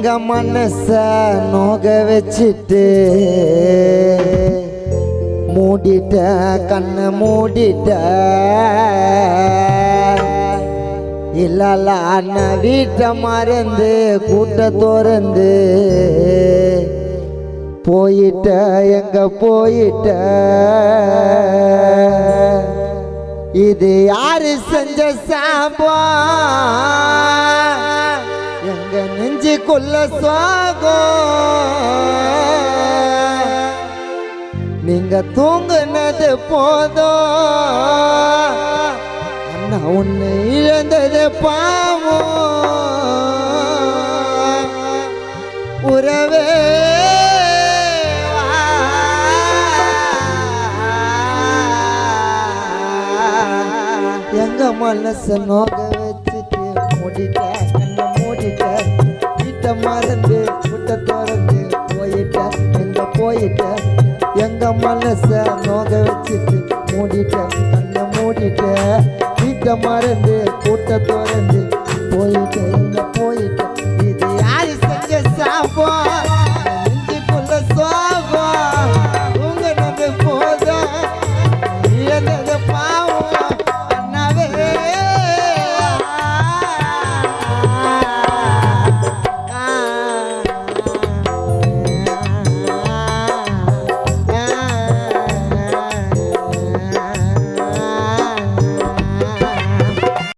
எங்க மனச நோக வச்சிட்டு மூடிட்ட கண்ணை மூடிட்ட இல்லலான வீட்டை மறந்து கூட்ட திறந்து போயிட்ட எங்க போயிட்ட இது யாரு செஞ்ச சாபம் எங்க நெஞ்சுக்குள்ள சோகம் நீங்க தூங்குனது போதும் அண்ணா உன்னை இழந்தது பாவம் உறவே எங்க மனச நோக வச்சுட்டு மூடிட்ட கண்ணை மூடிட்ட வீட்டை மறந்து விட்ட திறந்து போயிட்ட எங்க போயிட்ட எங்க மனச நோக வச்சுட்டு மூடிட்ட கண்ணை மூடிட்ட வீட்டை மறந்து கூட்ட திறந்து போயிட்ட எங்க போயிட்ட இது யாரு செஞ்ச சாபம்